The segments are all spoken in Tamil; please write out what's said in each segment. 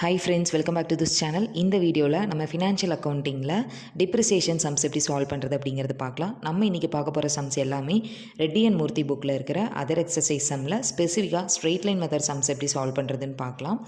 Hi friends, welcome back to this channel. இந்த வீடியோவில் நம்ம ஃபினான்ஷியல் அக்கௌண்டிங்கில் டிப்ரிசியேஷன் சம்ஸ் எப்படி சால்வ் பண்ணுறது அப்படிங்கிறது பார்க்கலாம். நம்ம இன்றைக்கி பார்க்க போகிற சம்ஸ் எல்லாமே ரெட்டி அண்ட் மூர்த்தி புக்கில் இருக்கிற அதர் எக்ஸசைஸ் சம்மில் ஸ்பெசிஃபிக்காக ஸ்ட்ரெயிட் லைன் மெத்தட் சம்ஸ் எப்படி சால்வ் பண்ணுறதுன்னு பார்க்கலாம்.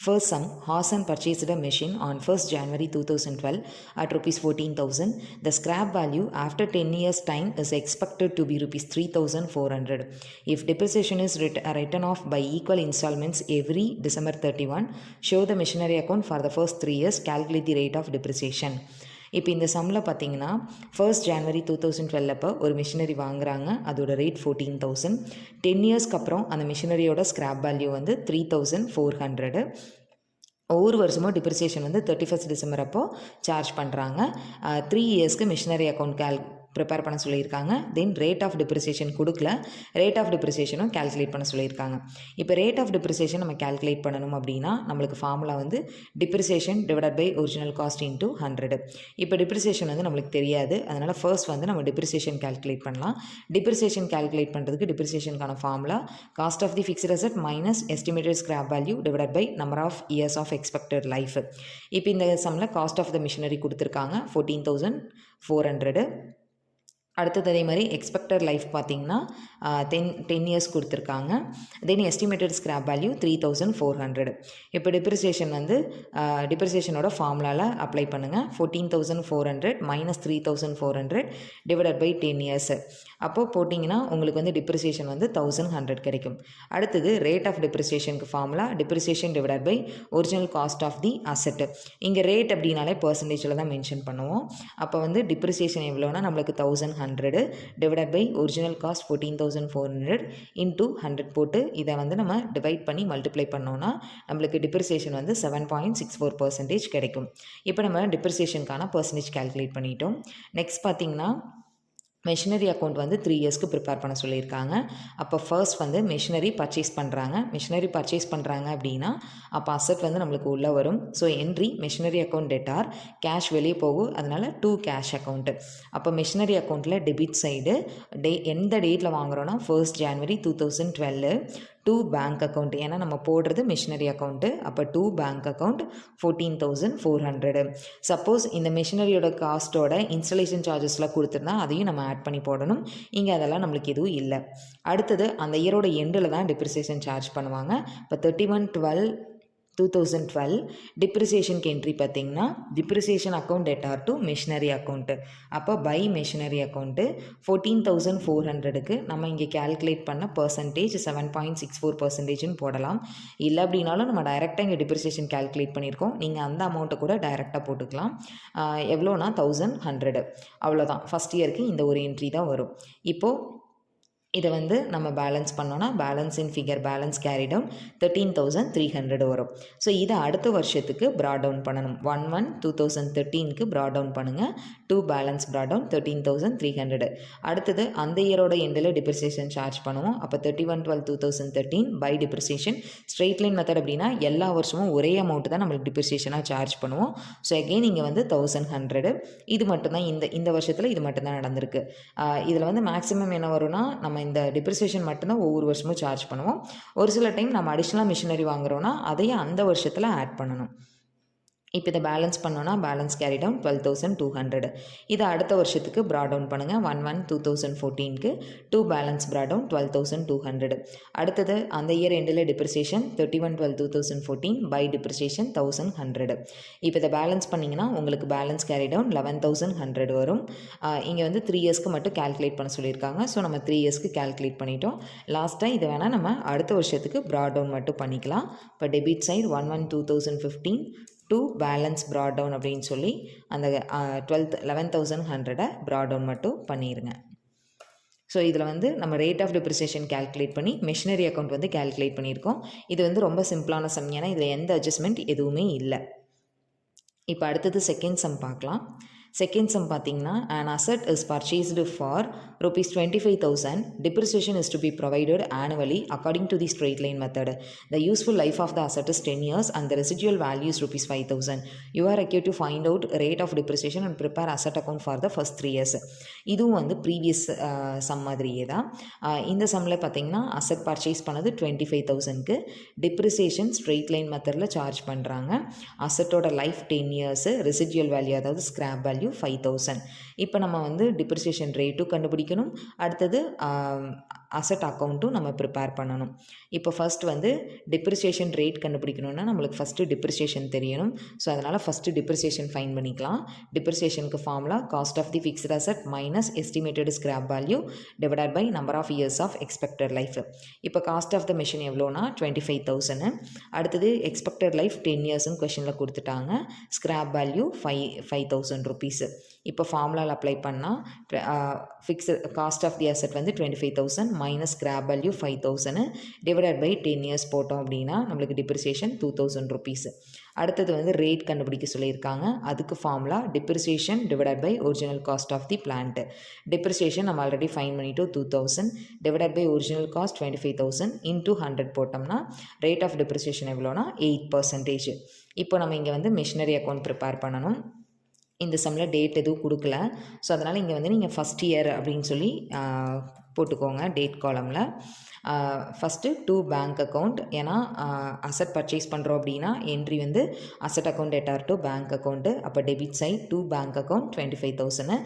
First sum, Hasan purchased a machine on 1st January 2012 at rupees 14,000. The scrap value after 10 years time is expected to be rupees 3,400. If depreciation is written off by equal installments every December 31, show the machinery account for the first 3 years, calculate the rate of depreciation. இப்போ இந்த சம்மில் பார்த்தீங்கன்னா 1st January 2012 அப்போ ஒரு மிஷினரி வாங்குறாங்க. அதோட ரேட் 14,000. 10 இயர்ஸ்க்கு அப்புறம் அந்த மிஷினரியோட ஸ்கிராப் வேல்யூ வந்து 3,400. ஒவ்வொரு வருஷமும் டிப்ரிசியேஷன் வந்து 31st December அப்போ சார்ஜ் பண்ணுறாங்க. 3 இயர்ஸ்க்கு மிஷினரி அக்கௌண்ட் ப்ரிப்பேர் பண்ண சொல்லியிருக்காங்க. தென் ரேட் ஆஃப் டிப்ரிசியேஷன் கொடுக்கல, ரேட் ஆஃப் டிப்ரிசியேஷனும் கேல்குலேட் பண்ண சொல்லியிருக்காங்க. இப்போ ரேட் ஆஃப் டிப்ரிசியேஷன் நம்ம கேல்குலேட் பண்ணணும் அப்படின்னா நம்மளுக்கு ஃபார்முலா வந்து depreciation divided by original cost into 100. இப்போ டிப்ரிசியேஷன் வந்து நம்மளுக்கு தெரியாது, அதனால் ஃபர்ஸ்ட் வந்து நம்ம டிப்ரிசியேஷன் கேல்குலேட் பண்ணலாம். டிப்ரிசியேஷன் கேல்குலேட் பண்ணுறதுக்கு டிப்ரிசியேஷனுக்கான formula cost of the fixed asset minus estimated scrap value divided by number of years of expected life. இப்போ இந்த சம்மில் காஸ்ட் ஆஃப் த மிஷினரி கொடுத்துருக்காங்க 14,400. அடுத்தது அதே மாதிரி எக்ஸ்பெக்டட் லைஃப் பார்த்திங்கன்னா 10 இயர்ஸ் கொடுத்துருக்காங்க. தென் எஸ்டிமேட்டட் ஸ்கிராப் வேல்யூ 3,400. இப்போ டிப்ரிசியேஷன் வந்து டிப்ரிசியேஷனோட ஃபார்முலாவில் அப்ளை பண்ணுங்கள். 14,400 மைனஸ் 3,400 டிவைடட் பை 10 இயர்ஸ். அப்போது போட்டிங்கன்னா உங்களுக்கு வந்து டிப்ரிசியேஷன் வந்து 1,100 கிடைக்கும். அடுத்தது ரேட் ஆஃப் டிப்ரிசியேஷனுக்கு formula depreciation divided by original cost of the asset. இங்கே ரேட் அப்படின்னாலே பர்சன்டேஜில் தான் மென்ஷன் பண்ணுவோம். அப்போ வந்து டிப்ரிசியேஷன் எவ்வளோனா நம்மளுக்கு 1,100 divided by original cost 14,400 into 100 போட்டு இதை வந்து நம்ம டிவைட் பண்ணி மல்டிப்ளை பண்ணோன்னா நம்மளுக்கு டிப்ரிசியேஷன் வந்து 7.64% கிடைக்கும். இப்போ நம்ம டிப்ரிசியேஷனுக்கான பர்சன்டேஜ் கேல்குலேட் பண்ணிட்டோம். நெக்ஸ்ட் பார்த்திங்கன்னா மெஷினரி அக்கௌண்ட் வந்து 3 இயர்ஸ்க்கு ப்ரிப்பேர் பண்ண சொல்லியிருக்காங்க. அப்போ ஃபர்ஸ்ட் வந்து மெஷினரி பர்ச்சேஸ் பண்ணுறாங்க. மெஷினரி பர்ச்சேஸ் பண்ணுறாங்க அப்படின்னா அப்போ அசெட் வந்து நம்மளுக்கு உள்ளே வரும். So entry machinery account debtor, cash வெளியே போகும், அதனால் டூ கேஷ் அக்கௌண்ட்டு. அப்போ மெஷினரி அக்கௌண்ட்டில் டெபிட் சைடு எந்த டேட்டில் வாங்குகிறோன்னா 1st January 2012 to bank account, ஏன்னா நம்ம போடுறது மிஷினரி அக்கௌண்ட்டு. அப்போ டூ பேங்க் அக்கௌண்ட் 14,400. சப்போஸ் இந்த மிஷினரியோட காஸ்ட்டோட இன்ஸ்டலேஷன் சார்ஜஸ்லாம் கொடுத்துருந்தா அதையும் நம்ம ஆட் பண்ணி போடணும். இங்கே அதெல்லாம் நம்மளுக்கு எதுவும் இல்லை. அடுத்தது அந்த இயரோட எண்டில் தான் டிப்ரிசியேஷன் சார்ஜ் பண்ணுவாங்க. இப்போ 31/12/2012 டிப்ரிசியேஷனுக்கு என்ட்ரி பார்த்திங்கன்னா depreciation account debtor to machinery account. அப்போ பை மிஷினரி அக்கௌண்ட்டு 14,400க்கு நம்ம இங்கே கேல்குலேட் பண்ண பர்சன்டேஜ் 7.64%ன்னு போடலாம். இல்லை அப்படின்னாலும் நம்ம டைரெக்டாக இங்கே டிப்ரிசியேஷன் கேல்குலேட் பண்ணியிருக்கோம். நீங்கள் அந்த அமௌண்ட்டை கூட டைரெக்டாக போட்டுக்கலாம். எவ்வளோனா 1,100. அவ்வளோதான், ஃபஸ்ட் இயருக்கு இந்த ஒரு என்ட்ரி தான் வரும். இப்போது இதை வந்து நம்ம பேலன்ஸ் பண்ணோன்னா balance in figure balance carry down 13,300 வரும். ஸோ இதை அடுத்த வருஷத்துக்கு ப்ராட் டவுன் பண்ணணும். 1/1/2013க்கு ப்ராட் டவுன் பண்ணுங்கள். To balance brought down 13,300. அடுத்தது அந்த இயரோட எண்டில் டிப்ரிசியேஷன் சார்ஜ் பண்ணுவோம். அப்போ 31/12/2013 by depreciation. Straight line method அப்படின்னா எல்லா வருஷமும் ஒரே அமௌண்ட்டு தான் நம்மளுக்கு டிப்ரிசியேஷனாக சார்ஜ் பண்ணுவோம். ஸோ அகெயின் இங்கே வந்து 1,100. இது மட்டும்தான் இந்த வருஷத்தில் இது மட்டும்தான் நடந்திருக்கு. இதில் வந்து மேக்ஸிமம் என்ன வரும்னா நம்ம இந்த டிப்ரிசியேஷன் மட்டும்தான் ஒவ்வொரு வருஷமும் சார்ஜ் பண்ணுவோம். ஒரு சில டைம் நம்ம அடிஷ்னலாக மிஷினரி வாங்குறோன்னா அதையும் அந்த வருஷத்தில் ஆட் பண்ணணும். இப்போ இதை பேலன்ஸ் பண்ணோன்னா பேலன்ஸ் கேரி டவுன் 12,200. இதை அடுத்த வருஷத்துக்கு ப்ராட் டவுன் பண்ணுங்கள். 1/1/2014க்கு டூ பேலன்ஸ் ப்ராட் டவுன் 12,200. அடுத்தது அந்த இயர் எண்டில் டிப்ரிசியேஷன் 31/12/2014 பை டிப்ரிசியேஷன் 1,100. இப்போ இதை பேலன்ஸ் பண்ணிங்கன்னா உங்களுக்கு பேலன்ஸ் கேரி டவுன் 11,100 வரும். இங்கே வந்து 3 இயர்ஸ்க்கு மட்டும் கேல்குலேட் பண்ண சொல்லியிருக்காங்க. ஸோ நம்ம 3 இயர்ஸ்க்கு கேல்குலேட் பண்ணிட்டோம். லாஸ்ட்டாக இதை வேணால் நம்ம அடுத்த வருஷத்துக்கு ப்ராட் டவுன் மட்டும் பண்ணிக்கலாம். இப்போ debit side 1/1/2015 to balance brought down அப்படின்னு சொல்லி அந்த 11,100 ப்ராட் டவுன் மட்டும் பண்ணிடுங்க. ஸோ இதில் வந்து நம்ம ரேட் ஆஃப் டிப்ரிசியேஷன் கேல்குலேட் பண்ணி மிஷினரி அக்கௌண்ட் வந்து கேல்குலேட் பண்ணியிருக்கோம். இது வந்து ரொம்ப சிம்பிளான சம், ஏன்னா இதில் எந்த அட்ஜஸ்ட்மெண்ட் எதுவுமே இல்லை. இப்போ அடுத்தது செகண்ட் சம் பார்க்கலாம். செகண்ட் சம் பார்த்தீங்கன்னா an asset is purchased for rupees 25,000. Depreciation is to be provided annually according to the straight line method. The useful life of the asset is 10 years and the residual value is rupees 5,000. You are required to find out rate of depreciation and prepare asset account for the first 3 years. இதுவும் வந்து ப்ரீவியஸ் சம் மாதிரியே தான். இந்த சம்மில் பார்த்தீங்கன்னா அசட் பர்ச்சேஸ் பண்ணது 25,000க்கு, டிப்ரிசியேஷன் ஸ்ட்ரெயிட் லைன் மெத்தடில் சார்ஜ் பண்ணுறாங்க. அசட்டோட லைஃப் 10 இயர்ஸு, ரெசிஜுவல் வேல்யூ அதாவது ஸ்கிராப் வேல்யூ 5,000. இப்போ நம்ம வந்து டிப்ரிசியேஷன் ரேட்டும் கண்டுபிடிக்கணும், அடுத்தது அசட் அக்கௌண்ட்டும் நம்ம ப்ரிப்பேர் பண்ணணும். இப்போ ஃபஸ்ட் வந்து டிப்ரிசியேஷன் ரேட் கண்டுபிடிக்கணும்னா நம்மளுக்கு ஃபஸ்ட்டு டிப்ரிசியேஷன் தெரியணும். ஸோ அதனால் ஃபஸ்ட்டு டிப்ரிசியேஷன் ஃபைன் பண்ணிக்கலாம். டிப்ரிசியேஷனுக்கு formula cost of the fixed asset minus estimated scrap value divided by number of years of expected life. இப்போ காஸ்ட் ஆஃப் த மிஷின் எவ்வளோனா 25,000. அடுத்தது எக்ஸ்பெக்டட் லைஃப் 10 இயர்ஸ்னு கொஷனில் கொடுத்துட்டாங்க. Scrap value 5,000 rupees. இப்போ ஃபார்முலாவில் அப்ளை பண்ணால் fixed cost of the asset வந்து 25,000 minus scrap value 5,000 divided by 10 years போட்டோம் அப்படின்னா நம்மளுக்கு டிப்ரிசியேஷன் 2,000 ருபீஸ். அடுத்தது வந்து ரேட் கண்டுபிடிக்க சொல்லியிருக்காங்க. அதுக்கு formula depreciation divided by original cost of the plant. Depreciation நம்ம ஆல்ரெடி ஃபைன் பண்ணிட்டோம் 2,000 divided by original cost 25,000 into 100 போட்டோம்னா ரேட் ஆஃப் டிப்ரிசியேஷன் எவ்வளோனா 8%. இப்போ நம்ம இங்கே வந்து மிஷினரி அக்கௌண்ட் ப்ரிப்பேர் பண்ணணும். இந்த சம்மில் டேட் எதுவும் கொடுக்கல. ஸோ அதனால் இங்கே வந்து நீங்கள் ஃபஸ்ட் இயர் அப்படின்னு சொல்லி போட்டுக்கோங்க டேட் காலமில். ஃபஸ்ட்டு டு பேங்க் அக்கௌண்ட், ஏன்னா அசட் பர்ச்சேஸ் பண்ணுறோம் அப்படின்னா என்ட்ரி வந்து அசட் அக்கௌண்ட் எட்டார் டு பேங்க் அக்கௌண்ட்டு. அப்போ debit side to bank account 25,000.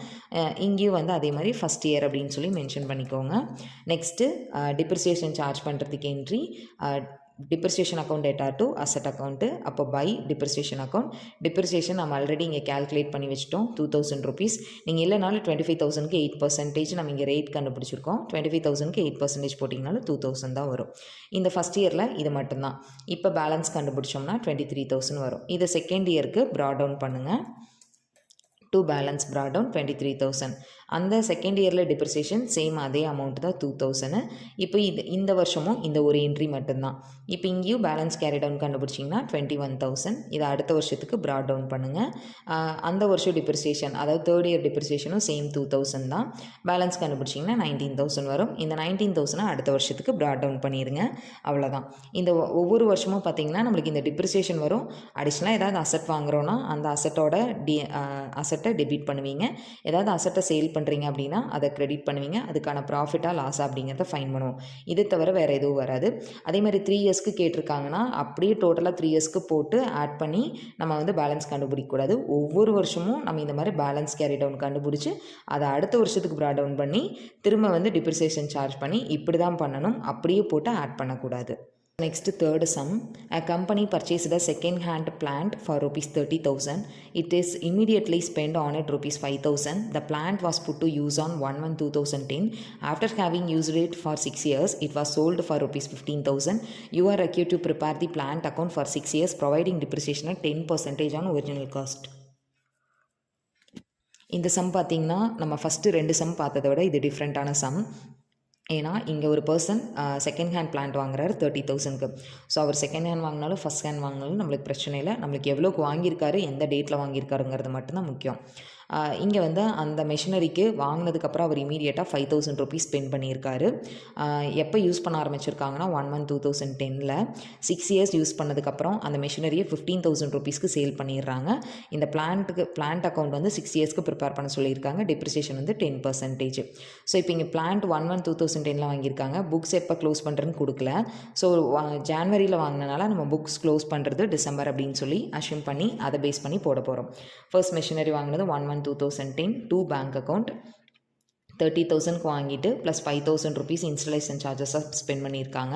இங்கேயும் வந்து அதே மாதிரி ஃபஸ்ட் இயர் அப்படின்னு சொல்லி மென்ஷன் பண்ணிக்கோங்க. நெக்ஸ்ட்டு டிப்ரிசியேஷன் சார்ஜ் பண்ணுறதுக்கு என்ட்ரி டிப்ரிசியேஷன் அக்கௌண்ட் எட்டார் டு அசட் அக்கௌண்ட்டு. அப்போ பை டிப்ரிசியேஷன் அக்கௌண்ட். டிப்ரிசியேஷன் நம்ம ஆல்ரெடி இங்கே கேல்குலேட் பண்ணி வச்சிட்டோம் 2,000 ருபீஸ். நீங்கள் இல்லைனாலும் 25,000க்கு 8% நம்ம இங்கே ரேட் கண்டுபிடிச்சிருக்கோம். 25,000க்கு 8% போட்டிங்கனாலும் 2,000 தான் வரும். இந்த ஃபஸ்ட் இயரில் இது மட்டும்தான். இப்போ பேலன்ஸ் கண்டுபிடிச்சோம்னா 23,000 வரும். இதை செகண்ட் இயருக்கு ப்ராட் டவுன் பண்ணுங்கள். To balance brought down 23,000. அந்த செகண்ட் இயரில் டிப்ரிசியேஷன் சேம் அதே அமௌண்ட் தான் 2,000. இப்போ இந்த வருஷமும் இந்த ஒரு என்ட்ரி மட்டும்தான். இப்போ இங்கேயும் பேலன்ஸ் கேரி டவுன் கண்டுபிடிச்சிங்கன்னா 21,000. இதை அடுத்த வருஷத்துக்கு ப்ராட் டவுன் பண்ணுங்கள். அந்த வருஷம் டிப்ரிசியேஷன் அதாவது தேர்ட் இயர் டிப்ரிசியேஷனும் சேம் 2,000 தான். பேலன்ஸ் கண்டுபிடிச்சிங்கன்னா 19,000 வரும். இந்த 19,000 அடுத்த வருஷத்துக்கு ப்ராட் டவுன் பண்ணிடுங்க. அவ்வளோதான். இந்த ஒவ்வொரு வருஷமும் பார்த்திங்கன்னா நம்மளுக்கு இந்த டிப்ரிசியேஷன் வரும். அடிஷ்னலாக ஏதாவது அசட் வாங்குகிறோன்னா அந்த அசட்டோட அசட்டை டெபிட் பண்ணுவீங்க. ஏதாவது அசட்டை சேல் பண்ணுறீங்க அப்படின்னா அதை கிரெடிட் பண்ணுவீங்க. அதுக்கான ப்ராஃபிட்டாக லாஸா அப்படிங்கிறத ஃபைன் பண்ணுவோம். இது தவிர வேறு எதுவும் வராது. அதே மாதிரி 3 இயர்ஸ்க்கு கேட்டிருக்காங்கன்னா அப்படியே டோட்டலாக 3 இயர்ஸ்க்கு போட்டு ஆட் பண்ணி நம்ம வந்து பேலன்ஸ் கண்டுபிடிக்கக்கூடாது. ஒவ்வொரு வருஷமும் நம்ம இந்த மாதிரி பேலன்ஸ் கேரி டவுன் கண்டுபிடிச்சி அதை அடுத்த வருஷத்துக்கு ப்ராட் டவுன் பண்ணி திரும்ப வந்து டிப்ரிசியேஷன் சார்ஜ் பண்ணி இப்படி தான் பண்ணணும். அப்படியே போட்டு ஆட் பண்ணக்கூடாது. Next third sum, a company purchased a second hand plant for rupees 30,000. It is immediately spent on it rupees 5,000. The plant was put to use on 1/1/2010. After having used it for 6 years, it was sold for rupees 15,000. You are required to prepare the plant account for 6 years, providing depreciation at 10% on original cost. இந்த சம் பார்த்திங்கன்னா நம்ம ஃபஸ்ட்டு 2 சம் பார்த்ததை விட இது டிஃப்ரெண்ட்டான சம். ஏன்னா இங்கே ஒரு பர்சன் செகண்ட் ஹேண்ட் பிளான்ட் வாங்குறாரு 30,000க்கு. ஸோ அவர் செகண்ட் ஹேண்ட் வாங்கினாலும் ஃபஸ்ட் ஹேண்ட் வாங்கினாலும் நம்மளுக்கு பிரச்சனை இல்லை. நம்மளுக்கு எவ்வளோக்கு வாங்கியிருக்காரு, எந்த டேட்டில் வாங்கியிருக்காருங்கிறது மட்டும்தான் முக்கியம். இங்கே வந்து அந்த மெஷினரிக்கு வாங்கினதுக்கப்புறம் அவர் இமீடியட்டாக 5,000 ருபீஸ் ஸ்பெண்ட் பண்ணியிருக்காரு. எப்போ யூஸ் பண்ண ஆரம்பிச்சிருக்காங்கன்னா 1/1/2010. 6 இயர்ஸ் யூஸ் பண்ணதுக்கப்புறம் அந்த மெஷினரியை 15,000 ருபீஸ்க்கு சேல் பண்ணிடுறாங்க. இந்த பிளான்ட் அக்கௌண்ட் வந்து 6 இயர்ஸ்க்கு ப்ரிப்பேர் பண்ண சொல்லியிருக்காங்க. டிப்ரிசியேஷன் வந்து 10%. ஸோ இப்போ இங்கே பிளான்ட் 1/1/2010 வாங்கியிருக்காங்க. புக்ஸ் எப்போ க்ளோஸ் பண்ணுறதுன்னு கொடுக்கல. ஸோ ஜான்வரியில் வாங்கினனால நம்ம புக்ஸ் க்ளோஸ் பண்ணுறது டிசம்பர் அப்படின்னு சொல்லி அஷ்யூம் பண்ணி அதை பேஸ் பண்ணி போட போகிறோம். ஃபர்ஸ்ட் மெஷினரி வாங்கினது 1/1/2010 டூ பேங்க் அக்கௌண்ட் 30,000க்கு வாங்கிட்டு ப்ளஸ் 5,000 ருபீஸ் இன்ஸ்டலேஷன் சார்ஜஸாக ஸ்பெண்ட் பண்ணியிருக்காங்க.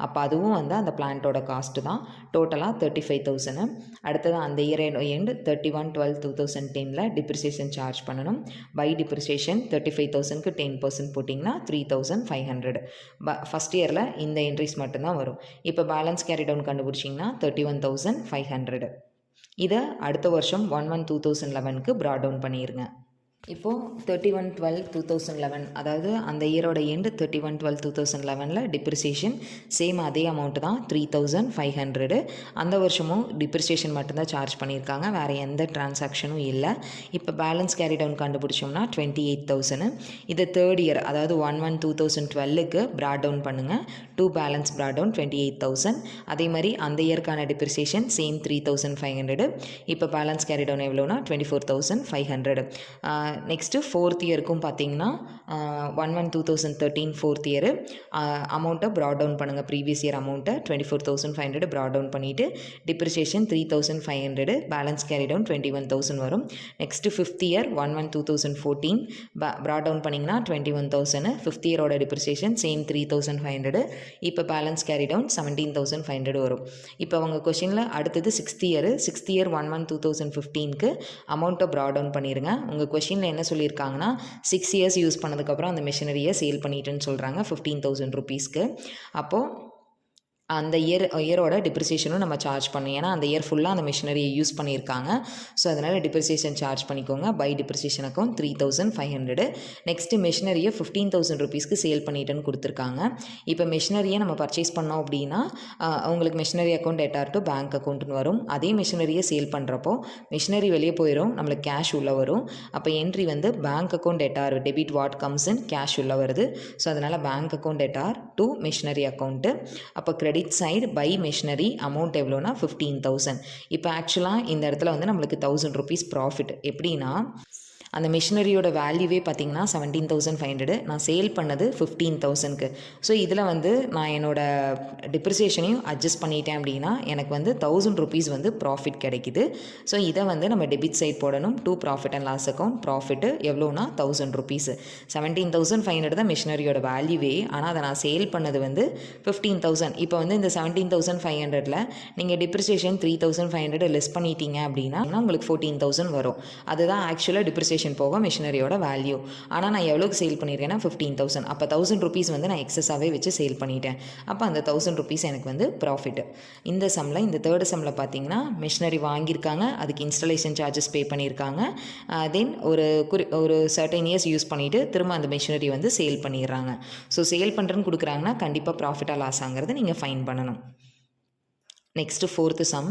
அப்போ அதுவும் வந்து அந்த பிளான்ட்டோட காஸ்ட்டு தான். டோட்டலாக 35,000. அடுத்தது அந்த இயர் எண்ட் 31/12/2010 டிப்ரிசியேஷன் சார்ஜ் பண்ணணும். பை டிப்ரிசியேஷன் 35,000க்கு 10% போட்டிங்கன்னா 3,500. ஃபஸ்ட் இயரில் இந்த என்ட்ரிஸ் மட்டும்தான் வரும். இப்போ பேலன்ஸ் கேரி டவுன் கண்டுபிடிச்சிங்கன்னா 31,500. இதை அடுத்த வருஷம் 1/1/2011க்கு ப்ராட் டவுன் பண்ணிடுங்க. இப்போது 31/12/2011 அதாவது அந்த இயரோட எண்டு 31/12/2011 டிப்ரிசியேஷன் சேம் அதே அமௌண்ட்டு தான் 3500. அந்த வருஷமும் டிப்ரிசியேஷன் மட்டும்தான் சார்ஜ் பண்ணியிருக்காங்க, வேறு எந்த டிரான்சாக்ஷனும் இல்லை. இப்போ பேலன்ஸ் கேரி டவுன் கண்டுபிடிச்சோம்னா 28,000. இது தேர்ட் இயர் அதாவது 1/1/2012க்கு ப்ராட் டவுன் பண்ணுங்கள். Balance brought down 28,000. அதே மாதிரி அந்த இயருக்கான டிப்ரிசியேஷன் சேம் 3,500. இப்போ பேலன்ஸ் கேரி டவுன் எவ்வளோனா 24,500. நெக்ஸ்ட்டு ஃபோர்த் இயருக்கும் பார்த்தீங்கன்னா 1/1/2013 ஃபோர்த் இயரு அமௌண்ட்டை ப்ராட் டவுன் பண்ணுங்கள். ப்ரீவியஸ் இயர் அமௌண்ட்டை 24,500 ப்ராட் டவுன் பண்ணிவிட்டு டிப்ரிசியேஷன் 3,500, பேலன்ஸ் கேரி டவுன் 21,000 வரும். Next fifth year 1/1/2014 brought down பண்ணிங்கன்னா 21,000. ஃபிஃப்த் இயரோட டிப்ரிசியேஷன் சேம் 3,500. இப்போ பேலன்ஸ் கேரி டவுன் 17,500 வரும். இப்போ அவங்க கொஷினில் அடுத்தது சிக்ஸ்த் இயர் 1/1/2015க்கு அமௌண்ட்டை ப்ராட் டவுன் பண்ணிடுங்க. உங்கள் கொஷினில் என்ன சொல்லியிருக்காங்கன்னா 6 இயர்ஸ் யூஸ் பண்ணதுக்கப்புறம் அந்த மிஷினரியை சேல் பண்ணிட்டுன்னு சொல்கிறாங்க 15,000 ருபீஸ்க்கு. அப்போது அந்த இயரோட டிப்ரிசியேஷனும் நம்ம சார்ஜ் பண்ணணும். ஏன்னா அந்த இயர் ஃபுல்லாக அந்த மிஷினரியை யூஸ் பண்ணியிருக்காங்க. ஸோ அதனால் டிப்ரிசியேஷன் சார்ஜ் பண்ணிக்கோங்க. By depreciation account 3,500. நெக்ஸ்ட்டு மிஷினரியை 15,000 ருபீஸ்க்கு சேல் பண்ணிட்டேன்னு கொடுத்துருக்காங்க. இப்போ மிஷினரியை நம்ம பர்ச்சேஸ் பண்ணோம் அப்படின்னா உங்களுக்கு மிஷினரி அக்கௌண்ட் எட்டார் டு பேங்க் அக்கௌண்ட்டுன்னு வரும். அதே மிஷினரியை சேல் பண்ணுறப்போ மிஷினரி வெளியே போயிடும், நம்மளுக்கு கேஷ் உள்ளே வரும். அப்போ என்ட்ரி வந்து பேங்க் அக்கௌண்ட் எட்டார் debit what comes in cash உள்ளே வருது. ஸோ அதனால் பேங்க் அக்கௌண்ட் எட்டார் டு மிஷினரி அக்கௌண்ட்டு. அப்போ credit side by machinery amount எவ்வளோனா 15,000. இப்போ ஆக்சுவலாக இந்த இடத்துல வந்து நம்மளுக்கு 1,000 ருபீஸ் ப்ராஃபிட். எப்படின்னா அந்த மிஷினரியோட வேல்யூவே பார்த்திங்கன்னா 17,500, நான் சேல் பண்ணது 15,000க்கு. ஸோ இதில் வந்து நான் என்னோடய டிப்ரிசியேஷனையும் அட்ஜஸ்ட் பண்ணிட்டேன் அப்படின்னா எனக்கு வந்து 1,000 ருபீஸ் வந்து ப்ராஃபிட் கிடைக்குது. ஸோ இதை வந்து நம்ம டெபிட் சைட் போடணும். To profit and loss account. Profit எவ்வளோனா 1,000 ருபீஸ். 17,500 தான் மிஷினரியோட வேல்யூவே, ஆனால் அதை நான் சேல் பண்ணது வந்து 15,000. இப்போ வந்து இந்த 17,500ல் நீங்கள் டிப்ரிசியேஷன் 3,500 லெஸ் பண்ணிட்டீங்க அப்படின்னா உங்களுக்கு 14,000 வரும். அதுதான் ஆக்சுவலாக டிப்ரிசியேஷன் போக மிஷினரியோட வேல்யூ. ஆனால் நான் எவ்வளோக்கு சேல் பண்ணியிருக்கேன்னா 15,000. அப்போ 1,000 ருபீஸ் வந்து நான் எக்ஸஸாகவே வச்சு சேல் பண்ணிட்டேன். அப்போ அந்த 1,000 ருபீஸ் எனக்கு வந்து ப்ராஃபிட்டு. இந்த சம்மில் இந்த தேர்டு சம்மில் பார்த்தீங்கன்னா மிஷினரி வாங்கியிருக்காங்க, அதுக்கு இன்ஸ்டாலேஷன் சார்ஜஸ் பே பண்ணியிருக்காங்க. தென் ஒரு சர்டைன் இயர்ஸ் யூஸ் பண்ணிவிட்டு திரும்ப அந்த மிஷினரி வந்து சேல் பண்ணிடுறாங்க. ஸோ சேல் பண்ணுறேன்னு கொடுக்குறாங்கன்னா கண்டிப்பாக ப்ராஃபிட்டாக லாஸ் ஆங்கிறது நீங்கள் ஃபைன் பண்ணணும். Next, fourth sum.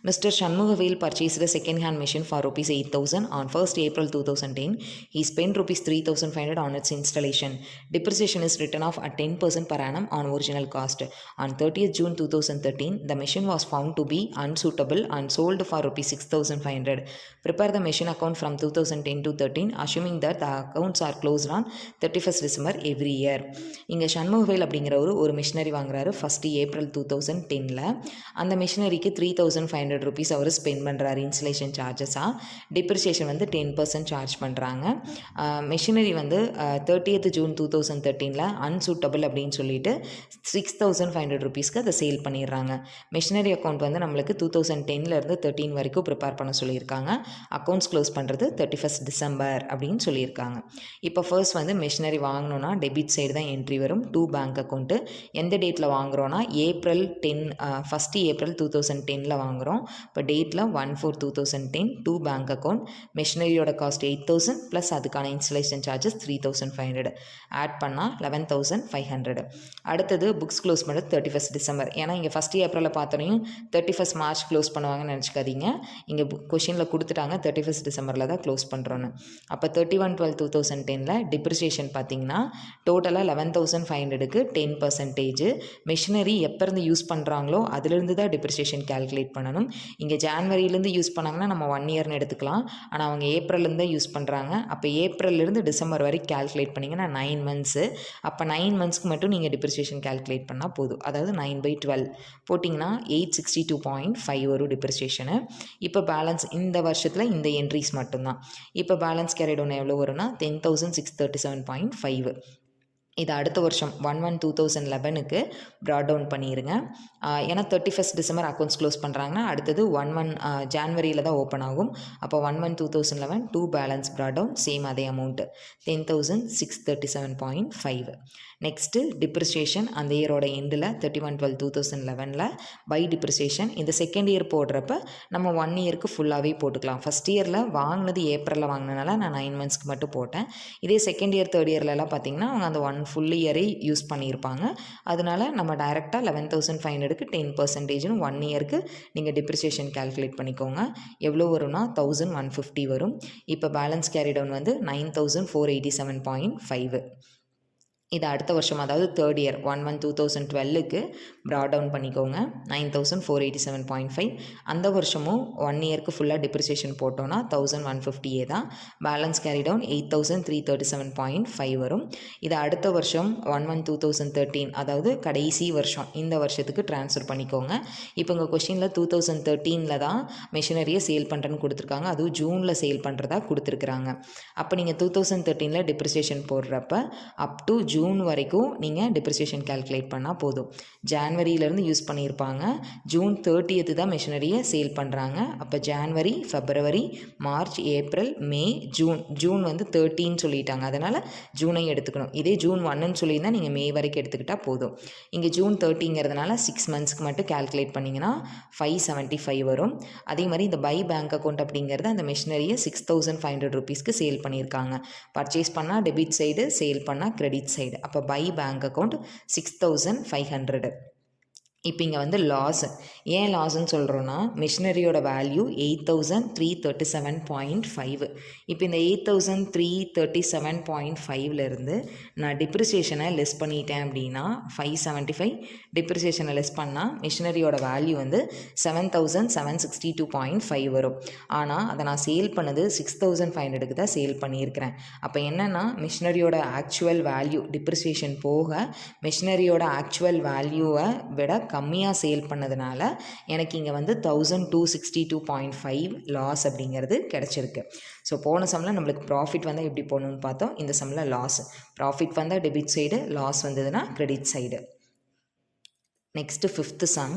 Mr. Shanmugavel purchased a second-hand machine for rupees 8,000 on 1st April 2010. He spent rupees 3,500 on its installation. Depreciation is written off at 10% per annum on original cost. On 30th June 2013, the machine was found to be unsuitable and sold for rupees 6,500. Prepare the machine account from 2010 to 13, assuming that the accounts are closed on 31st December every year. இங்கே ஷண்முகவேல் அப்படிங்கிறவர் ஒரு மிஷினரி வாங்குறாரு 1st April 2010ல். அந்த மிஷினரிக்கு 3,500 ருபீஸ் அவர் ஸ்பெண்ட் பண்ணுறாரு இன்ஸ்டலேஷன் சார்ஜஸாக. டிப்ரிசியேஷன் வந்து 10% சார்ஜ் பண்ணுறாங்க. மிஷினரி வந்து 30th June 2013ல் அன்சூட்டபிள் அப்படின்னு சொல்லிட்டு 6,500 ருபீஸ்க்கு அதை சேல் பண்ணிடுறாங்க. மிஷினரி அக்கௌண்ட் வந்து நம்மளுக்கு 2010லேருந்து 13 வரைக்கும் ப்ரிப்பேர் பண்ண சொல்லியிருக்காங்க. அக்கௌண்ட்ஸ் க்ளோஸ் பண்ணுறது 31st டிசம்பர் அப்படின்னு சொல்லியிருக்காங்க. இப்போ ஃபர்ஸ்ட் வந்து மிஷினரி வாங்கினோன்னா டெபிட் சைடு தான் என்ட்ரி வரும். To bank account. எந்த டேட்டில் வாங்குகிறோன்னா April 10 1st April 2010ல் வாங்குகிறோம். இப்போ டேட்டில் 1/4/2010 டு பேங்க் அக்கௌண்ட். மிஷினரியோட காஸ்ட் 8,000 ப்ளஸ் அதுக்கான இன்ஸ்டலேஷன் சார்ஜஸ் 3,500 ஆட் பண்ணால் 11,500. அடுத்தது புக்ஸ் க்ளோஸ் பண்ணுறது 31st டிசம்பர். ஏன்னா இங்கே 1st April பார்த்தோனையும் 31st March close பண்ணுவாங்கன்னு நினச்சிக்காதீங்க. இங்கே கொஷினில் கொடுத்துட்டாங்க 31st டிசம்பரில் தான் க்ளோஸ் பண்ணுறோன்னு. அப்போ 31/12/2010ல் டிப்ரிசியேஷன் பார்த்தீங்கன்னா டோட்டலாக 11,500க்கு 10%. மிஷினரி எப்போ இருந்து யூஸ் பண்ணுறாங்களோ அதுலேருந்து தான் டிப்ரிசியேஷன் கேல்குலேட் பண்ணணும். இங்கே ஜான்வரியிலேருந்து யூஸ் பண்ணாங்கன்னா நம்ம 1 இயர்னு எடுத்துக்கலாம். ஆனால் அவங்க ஏப்ரல்லேருந்து தான் யூஸ் பண்ணுறாங்க. அப்போ ஏப்ரல்லேருந்து டிசம்பர் வரைக்கும் கேல்குலேட் பண்ணிங்கன்னா 9 மந்த்ஸு. அப்போ 9 மந்த்ஸ்க்கு மட்டும் நீங்கள் டிப்ரிசியேஷன் கேல்குலேட் பண்ணால் போதும். அதாவது 9/12 போட்டிங்கன்னா 862.5 வரும் டிப்ரிசியேஷனு. இப்போ பேலன்ஸ் இந்த வருஷத்தில் இந்த என்ட்ரிஸ் மட்டும்தான். இப்போ பேலன்ஸ் கேரிட் ஒன்று எவ்வளோ வரும்னா 10,637.5. இது அடுத்த வருஷம் 1/1/2011க்கு ப்ராட் டவுன் பண்ணிடுங்க. ஏன்னா 31 டிசம்பர் அக்கௌண்ட்ஸ் க்ளோஸ் பண்ணுறாங்கன்னா அடுத்தது 1/1 ஜான்வரியில் தான் ஓப்பன் ஆகும். அப்போ 1/1/2011 2 பேலன்ஸ் ப்ராட் டவுன் சேம் அதே அமௌண்ட்டு 10,637.5. நெக்ஸ்ட்டு டிப்ரிசியேஷன் அந்த இயரோட எண்டில் 31/12/2011 பை டிப்ரிசியேஷன் இந்த செகண்ட் இயர் போடுறப்ப நம்ம 1 இயருக்கு ஃபுல்லாகவே போட்டுக்கலாம். ஃபஸ்ட் இயரில் வாங்கினது ஏப்ரலில் வாங்கினனால நான் 9 மந்த்ஸ்க்கு மட்டும் போட்டேன். இதே செகண்ட் இயர் தேர்ட் இயர்லலாம் பார்த்திங்கன்னா அவங்க அந்த 1 ஃபுல் இயரை யூஸ் பண்ணியிருப்பாங்க. அதனால் நம்ம டைரெக்டாக 11,500க்கு 10%ன்னு 1 இயருக்கு நீங்கள் டிப்ரிசியேஷன் கால்குலேட் பண்ணிக்கோங்க. எவ்வளோ வரும்னா 1,150 வரும். இப்போ பேலன்ஸ் கேரி டவுன் வந்து 9,487.5. இது அடுத்த வருஷம் அதாவது தேர்ட் இயர் 1/1/2012க்கு ப்ராட் டவுன் பண்ணிக்கோங்க 9,487.5. அந்த வருஷமும் 1 இயருக்கு ஃபுல்லாக டிப்ரிசியேஷன் போட்டோன்னா 1,150 தான். பேலன்ஸ் கேரி டவுன் 8,337.5 வரும். இது அடுத்த வருஷம் 1/1/2013 அதாவது கடைசி வருஷம் இந்த வருஷத்துக்கு ட்ரான்ஸ்ஃபர் பண்ணிக்கோங்க. இப்போ உங்கள் கொஷினில் 2013 தான் மிஷினரியை சேல் பண்ணுறேன்னு கொடுத்துருக்காங்க. அதுவும் ஜூனில் சேல் பண்ணுறதா கொடுத்துருக்குறாங்க. அப்போ நீங்கள் 2013 டிப்ரிசியேஷன் போடுறப்ப அப் டு ஜூன் வரைக்கும் நீங்கள் டிப்ரிசியேஷன் கால்குலேட் பண்ணால் போதும். ஜான்வரியிலேருந்து யூஸ் பண்ணியிருப்பாங்க. ஜூன் 30 தான் மிஷினரியை சேல் பண்ணுறாங்க. அப்போ ஜான்வரி, ஃபெப்ரவரி, மார்ச், ஏப்ரல், மே, ஜூன் வந்து 13 சொல்லிட்டாங்க. அதனால் ஜூனை எடுத்துக்கணும். இதே ஜூன் 1ன்னு சொல்லியிருந்தால் நீங்கள் மே வரைக்கும் எடுத்துக்கிட்டால் போதும். இங்கே ஜூன் 30ங்கிறதுனால 6 மந்த்ஸ்க்கு மட்டும் கால்குலேட் பண்ணிங்கன்னா 575 வரும். அதே மாதிரி இந்த பை பேங்க் அக்கௌண்ட் அப்படிங்கிறது அந்த மிஷினரியை 6,500 ருபீஸ்க்கு சேல் பண்ணியிருக்காங்க. பர்ச்சேஸ் பண்ணால் டெபிட் சைடு, சேல் பண்ணால் கிரெடிட் சைடு. அப்போ பை பேங்க் அக்கௌண்ட் 6,500. இப்போ இங்கே வந்து லாஸ் ஏன் லாஸ்ன்னு சொல்கிறோன்னா மிஷினரியோட வேல்யூ 8,337.5. இப்போ இந்த 8,337.5லேருந்து நான் டிப்ரிசியேஷனை லெஸ் பண்ணிட்டேன் அப்படின்னா 575 டிப்ரிசியேஷனை லெஸ் பண்ணால் மிஷினரியோட வேல்யூ வந்து 7,762.5 வரும். ஆனால் அதை நான் சேல் பண்ணது 6,500க்கு தான் சேல் பண்ணியிருக்கிறேன். அப்போ என்னென்னா மிஷினரியோட ஆக்சுவல் வேல்யூ டிப்ரிசியேஷன் போக மிஷினரியோட ஆக்சுவல் வேல்யூவை விட கம்மியாக சேல் பண்ணதுனால எனக்கு இங்கே வந்து 1,262.5 லாஸ் அப்படிங்கிறது கிடச்சிருக்கு. ஸோ போன சம்மில் நம்மளுக்கு ப்ராஃபிட் வந்தால் எப்படி போகணுன்னு பார்த்தோம். இந்த சம்மில் லாஸ், ப்ராஃபிட் வந்தால் டெபிட் சைடு, லாஸ் வந்ததுன்னா credit side. Next, fifth sum.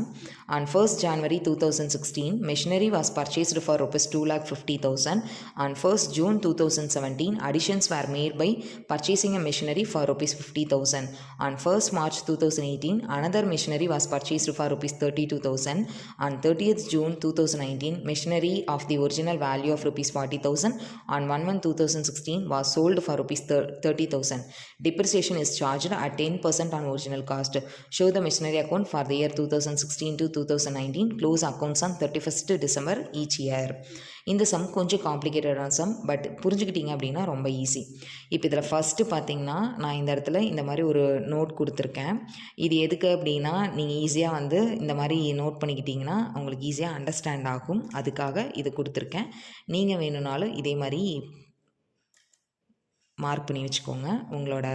On 1st January 2016, machinery was purchased for Rs 2,50,000. On 1st June 2017, additions were made by purchasing a machinery for Rs 50,000. On 1st March 2018, another machinery was purchased for Rs 32,000. On 30th June 2019, machinery of the original value of Rs 40,000 on 1/1/2016 was sold for Rs 30,000. Depreciation is charged at 10% on original cost. Show the machinery account for the year 2016 to 2019. Close accounts on 31st December each year. இந்த சம் கொஞ்சம் காம்ப்ளிகேட்டடான சம், பட் புரிஞ்சுக்கிட்டீங்க அப்படின்னா ரொம்ப ஈஸி. இப்போ இதில் ஃபஸ்ட்டு பார்த்தீங்கன்னா நான் இந்த இடத்துல இந்த மாதிரி ஒரு நோட் கொடுத்துருக்கேன். இது எதுக்கு அப்படின்னா நீங்கள் ஈஸியாக வந்து இந்த மாதிரி நோட் பண்ணிக்கிட்டிங்கன்னா உங்களுக்கு ஈஸியாக அண்டர்ஸ்டாண்ட் ஆகும். அதுக்காக இது கொடுத்துருக்கேன். நீங்கள் வேணும்னாலும் இதே மாதிரி மார்க் பண்ணி வச்சுக்கோங்க. உங்களோட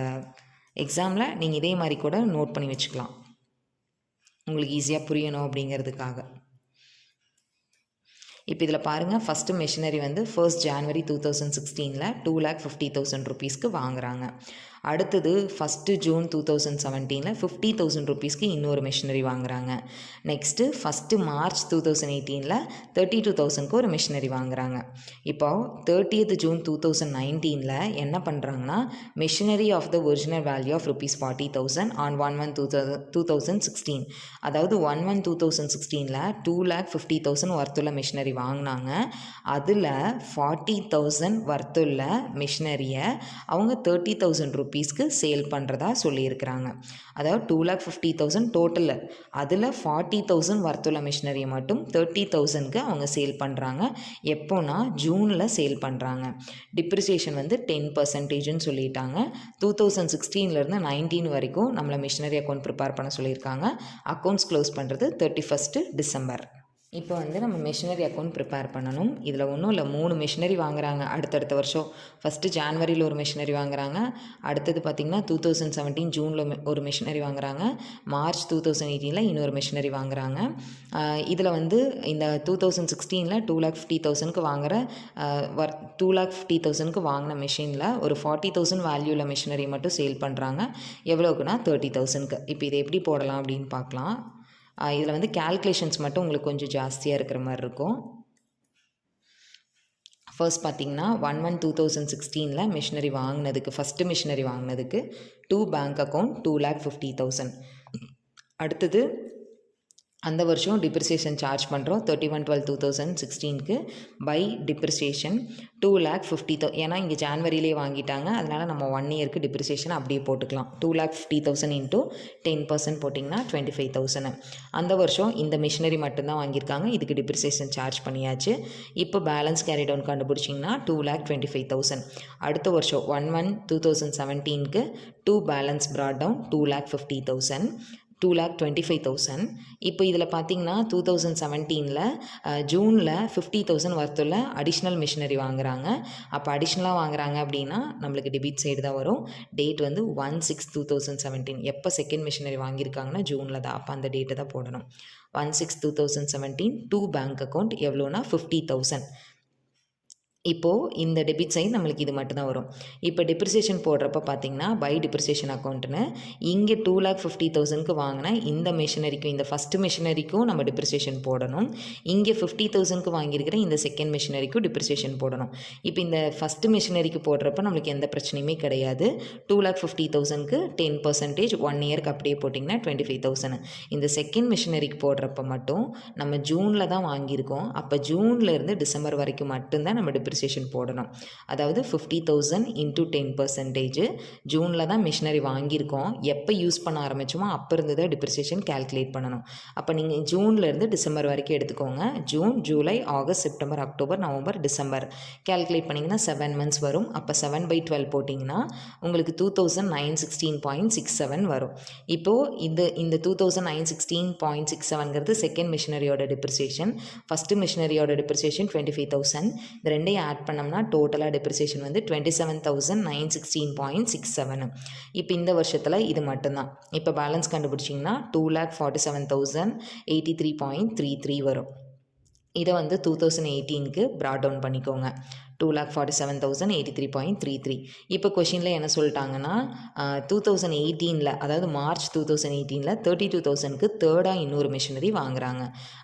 எக்ஸாமில் நீங்கள் இதே மாதிரி கூட நோட் பண்ணி வச்சுக்கலாம், உங்களுக்கு ஈஸியாக புரியணும் அப்படிங்கிறதுக்காக. இப்போ இதில் பாருங்கள், ஃபஸ்ட்டு மிஷினரி வந்து 1st January 2016 2,50,000 ருபீஸ்க்கு வாங்குகிறாங்க. அடுத்தது 1st June 2017 50,000 ருபீஸ்க்கு இன்னொரு மிஷினரி வாங்குகிறாங்க. நெக்ஸ்ட்டு 1st March 2018 32,000க்கு ஒரு மிஷினரி வாங்குகிறாங்க. இப்போது 30th June 2019 என்ன பண்ணுறாங்கன்னா machinery of the original value of Rs 40,000 on 1/1/2016, அதாவது 1/1/2016 2,50,000 வர்த்துள்ள மிஷினரி வாங்கினாங்க. அதில் 40,000 வர்த்துள்ள மிஷினரியை அவங்க 30,000 ருபீஸ்க்கு சேல் பண்ணுறதா சொல்லியிருக்கிறாங்க. அதாவது 2,50,000 டோட்டல், அதில் 40,000 வர்த்துள்ள மிஷினரியை மட்டும் 30,000க்கு அவங்க சேல் பண்ணுறாங்க. எப்போனா ஜூனில் சேல் பண்ணுறாங்க. டிப்ரிசியேஷன் வந்து 10%ன்னு சொல்லிட்டாங்க. 2016 19 வரைக்கும் நம்மளை மிஷினரி அக்கௌண்ட் ப்ரிப்பேர் பண்ண சொல்லியிருக்காங்க. அக்கௌண்ட்ஸ் க்ளோஸ் பண்ணுறது 31st December. இப்போ வந்து நம்ம மிஷினரி அக்கௌண்ட் ப்ரிப்பேர் பண்ணணும். இதில் ஒன்றும் இல்லை, 3 மிஷினரி வாங்குறாங்க அடுத்தடுத்த வருஷம். ஃபஸ்ட்டு ஜான்வரியில் ஒரு மிஷினரி வாங்குறாங்க. அடுத்தது பார்த்திங்கன்னா 2017 ஜூனில் ஒரு மிஷினரி வாங்குறாங்க. மார்ச் 2018 இன்னொரு மிஷினரி வாங்குறாங்க. இதில் வந்து இந்த 2016 2,50,000க்கு வாங்குகிற 2,50,000க்கு வாங்கின மிஷினில் ஒரு 40,000 வேல்யூவில் மிஷினரி மட்டும் சேல் பண்ணுறாங்க. எவ்வளோக்குன்னா 30,000க்கு. இப்போ இதை எப்படி போடலாம் அப்படின்னு பார்க்கலாம். இதில் வந்து கேல்குலேஷன்ஸ் மட்டும் உங்களுக்கு கொஞ்சம் ஜாஸ்தியாக இருக்கிற மாதிரி இருக்கும். ஃபர்ஸ்ட் பார்த்தீங்கன்னா 1/1/2016 மிஷினரி வாங்கினதுக்கு, ஃபஸ்ட்டு மிஷினரி வாங்கினதுக்கு 2 பேங்க் அக்கௌண்ட் 2,50,000. அடுத்தது அந்த வருஷம் டிப்ரிசியேஷன் சார்ஜ் பண்ணுறோம் 31/12/2016க்கு பை டிப்ரிசியேஷன் 2,50,000. ஏன்னா இங்கே ஜான்வரியிலே வாங்கிட்டாங்க, அதனால் நம்ம 1 இயருக்கு டிப்ரிசியேஷன் அப்படியே போட்டுக்கலாம். 2,50,000 இன்ட்டு 10% போட்டிங்கன்னா 25,000. அந்த வருஷம் இந்த மிஷினரி மட்டும்தான் வாங்கியிருக்காங்க, இதுக்கு டிப்ரிசியேஷன் சார்ஜ் பண்ணியாச்சு. இப்போ பேலன்ஸ் கேரி டவுன் கண்டுபிடிச்சிங்கன்னா 2,25,000. அடுத்த வருஷம் 1/1/2017க்கு 2 பேலன்ஸ் ப்ராட் டவுன் 2,50,000, 2,25,000. இப்போ இதில் பார்த்தீங்கன்னா 2017 ஜூனில் 50,000 வர்த்துள்ள அடிஷ்னல் மிஷினரி வாங்குறாங்க. அப்போ அடிஷ்னலாக வாங்குறாங்க அப்படின்னா நம்மளுக்கு டெபிட் சைடு தான் வரும். டேட் வந்து 1/6/2017. எப்போ செகண்ட் மிஷினரி வாங்கியிருக்காங்கன்னா ஜூனில் தான், அப்போ அந்த டேட்டை தான் போடணும். 1/6/2017 2 பேங்க் அக்கௌண்ட் எவ்வளோனா 50,000. இப்போது இந்த டெபிட் சைடு நம்மளுக்கு இது மட்டும் தான் வரும். இப்போ டிப்ரிசியேஷன் போடுறப்ப பார்த்தீங்கன்னா பை டிப்ரிசியேஷன் அக்கௌண்ட்டுன்னு இங்கே 2,50,000க்கு வாங்கின இந்த மிஷினரிக்கும், இந்த ஃபஸ்ட்டு மிஷினரிக்கும் நம்ம டிப்ரிசியேஷன் போடணும். இங்கே 50,000க்கு வாங்கியிருக்கிற இந்த செகண்ட் மிஷினரிக்கும் டிப்ரிசியேஷன் போடணும். இப்போ இந்த ஃபஸ்ட்டு மிஷினரிக்கு போடுறப்ப நம்மளுக்கு எந்த பிரச்சனையுமே கிடையாது. 2,50,000க்கு 10% 1 இயருக்கு அப்படியே போட்டிங்கன்னா 25,000. இந்த செகண்ட் மிஷினரிக்கு போடுறப்ப மட்டும் நம்ம ஜூனில் தான் வாங்கியிருக்கோம். அப்போ ஜூன்லேருந்து டிசம்பர் வரைக்கும் மட்டும்தான் நம்ம டிப்ரிசியேஷன் போடணும். அதாவது 50,000 இன்ட்டு 10%. ஜூனில் தான் மிஷினரி வாங்கியிருக்கோம், எப்போ யூஸ் பண்ண ஆரம்பிச்சோமோ அப்போ இருந்து தான் டிப்ரிசியேஷன் கேல்குலேட் பண்ணணும். அப்போ நீங்கள் ஜூன்லேருந்து டிசம்பர் வரைக்கும் எடுத்துக்கோங்க. June, July, August, September, October, November, December calculate பண்ணிங்கன்னா 7 மந்த்ஸ் வரும். அப்போ 7/12 போட்டிங்கன்னா உங்களுக்கு 2,916.67 வரும். இப்போது இந்த 2,916.67ங்கிறது செகண்ட் மிஷினரியோட டிப்ரிசியேஷன். ஃபஸ்ட்டு மிஷினரியோட டிப்ரிசியேஷன் 25,000. இந்த ரெண்டையும் ஆட் பண்ணோம்னா டோட்டலாக டிப்ரிசியேஷன் வந்து 27,916.67. இப்போ இந்த வருஷத்தில் இது மட்டும்தான். இப்போ பேலன்ஸ் கண்டுபிடிச்சிங்கன்னா 2,47,083.33 வரும். இதை வந்து 2018க்கு ப்ராட் டவுன் பண்ணிக்கோங்க. 2,47,083.33. இப்போ கொஷினில் என்ன சொல்லிட்டாங்கன்னா 2018 அதாவது மார்ச் 2018 32,000க்கு தேர்டாக இன்னொரு மிஷினரி வாங்குறாங்க.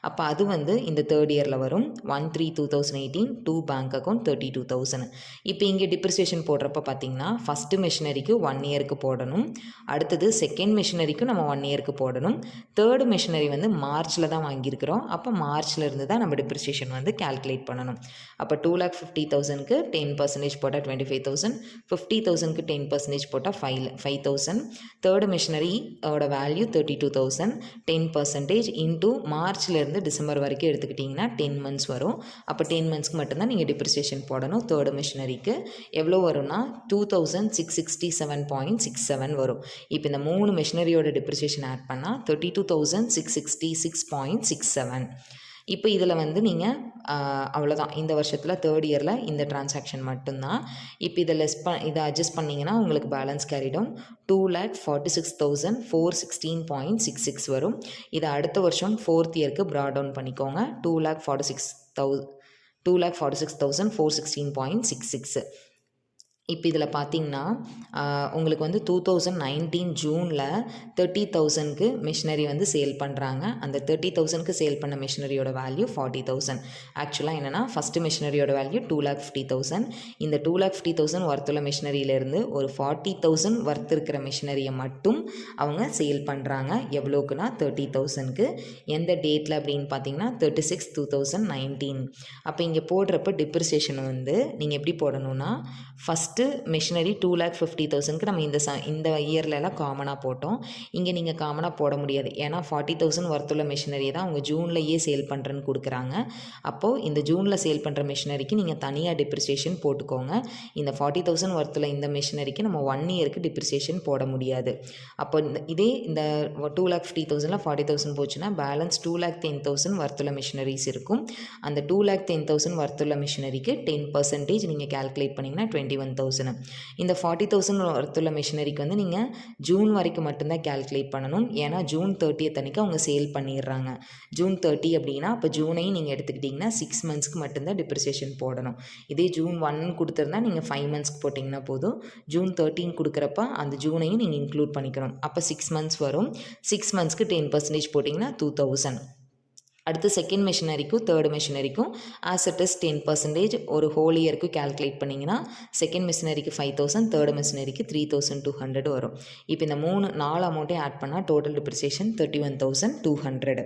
அப்போ அது வந்து இந்த தேர்ட் இயரில் வரும். 1/3/2018 2 பேங்க் அக்கௌண்ட் 32,000. இப்போ இங்கே டிப்ரிசியேஷன் போடுறப்ப பார்த்தீங்கன்னா ஃபஸ்ட்டு மிஷினரிக்கு 1 இயருக்கு போடணும். அடுத்தது செகண்ட் மிஷினரிக்கும் நம்ம 1 இயருக்கு போடணும். தேர்டு மிஷினரி வந்து மார்ச்சில் தான் வாங்கியிருக்கிறோம். அப்போ மார்ச்சில் இருந்து தான் நம்ம டிப்ரிசியேஷன் வந்து கேல்குலேட் பண்ணணும். அப்போ 2,50,000க்கு 10% போட்டால் 25,000, 50,000க்கு 10% போட்டால் 5,000. தேர்டு மிஷினரியோட வேல்யூ 32,000. 10% இன்ட்டு மார்ச்லேருந்து டிசம்பர் வரைக்கும் எடுத்துக்கிட்டிங்கன்னா 10 மந்த்ஸ் வரும். அப்போ 10 மந்த்ஸ்க்கு மட்டும்தான் நீங்கள் டிப்ரிசியேஷன் போடணும். தேர்டு மிஷினரிக்கு எவ்வளோ வரும்னா 2,667.67 வரும். இப்போ இந்த 3 மிஷினரியோட டிப்ரிசியேஷன் ஆட் பண்ணால் 32,666.67. இப்போ இதில் வந்து நீங்கள் அவ்வளோதான், இந்த வருஷத்தில் தேர்ட் இயரில் இந்த டிரான்சாக்ஷன் மட்டும்தான். இப்போ இதை இதை அட்ஜஸ்ட் பண்ணிங்கன்னா உங்களுக்கு பேலன்ஸ் கேரிடும் 2,46,416.66 வரும். இதை அடுத்த வருஷம் ஃபோர்த் இயருக்கு ப்ராட் டவுன் பண்ணிக்கோங்க. 2,46,416.66. இப்போ இதில் பார்த்தீங்கன்னா உங்களுக்கு வந்து 2019 ஜூனில் 30,000க்கு மிஷினரி வந்து சேல் பண்ணுறாங்க. அந்த 30,000க்கு சேல் பண்ண மிஷினரியோட வேல்யூ 40,000. ஆக்சுவலாக என்னென்னா ஃபஸ்ட்டு மிஷினரியோட வேல்யூ 2,50,000. இந்த 2,50,000 வர்த்துள்ள மிஷினரியிலேருந்து ஒரு 40,000 வர்த்து இருக்கிற மிஷினரியை மட்டும் அவங்க சேல் பண்ணுறாங்க. எவ்வளோக்குன்னா 30,000க்கு. எந்த டேட்டில் அப்படின்னு பார்த்தீங்கன்னா 36/2019. அப்போ இங்கே போடுறப்ப டிப்ரிசியேஷன் வந்து நீங்கள் எப்படி போடணும்னா ஃபஸ்ட் ஃபஸ்ட்டு மிஷினரி 2,50,000க்கு நம்ம இந்த இயர்லலாம் காமனாக போட்டோம். இங்கே நீங்கள் காமனாக போட முடியாது. ஏன்னா 40,000 ஒர்த்துள்ள மிஷினரியை தான் அவங்க ஜூன்லேயே சேல் பண்ணுறேன்னு கொடுக்குறாங்க. அப்போது இந்த ஜூனில் சேல் பண்ணுற மிஷினரிக்கு நீங்கள் தனியாக டிப்ரிசியேஷன் போட்டுக்கோங்க. இந்த 40,000 ஒர்த்துள்ள இந்த மிஷினரிக்கு நம்ம 1 இயருக்கு டிப்ரிசியேஷன் போட முடியாது. அப்போ இதே இந்த 2,50,000ல் 40,000 போச்சுன்னா பேலன்ஸ் 2,10,000 ஒர்த்துள்ள மிஷினரிஸ் இருக்கும். அந்த 2,10,000 ஒர்த்துள்ள மிஷினரிக்கு 10% நீங்கள் கேல்குலேட் பண்ணிங்கன்னா 21,000. இந்த 40,000 ஒர்த்துள்ள மிஷினரிக்கு வந்து நீங்கள் ஜூன் வரைக்கும் மட்டும்தான் கேல்குலேட் பண்ணணும். ஏன்னா ஜூன் 30th அன்றைக்கி அவங்க சேல் பண்ணிடுறாங்க. ஜூன் 30 அப்படின்னா அப்போ ஜூனையும் நீங்கள் எடுத்துக்கிட்டிங்கன்னா 6 மந்த்ஸ்க்கு மட்டும்தான் டிப்ரிசியேஷன் போடணும். இதே ஜூன் 1 கொடுத்துருந்தா நீங்கள் 5 மந்த்ஸ்க்கு போட்டிங்கன்னா போதும். ஜூன் 13 கொடுக்குறப்ப அந்த ஜூனையும் நீங்கள் இன்க்ளூட் பண்ணிக்கணும். அப்போ 6 மந்த்ஸ் வரும். 6 மந்த்ஸ்க்கு 10% போட்டிங்கன்னா 2,000. அடுத்து செகண்ட் மிஷினரிக்கும் தேர்ட் மிஷினரிக்கும் ஆஸ் இட் இஸ் 10% ஒரு ஹோல் இயருக்கு கேல்குலேட் பண்ணிங்கன்னா செகண்ட் மிஷினரிக்கு 5,000, தேர்ட் மிஷினரிக்கு 3,200 வரும். இப்போ இந்த 4 அமௌண்ட்டையும் ஆட் பண்ணால் டோட்டல் டிப்ரிசியேஷன் 31,200.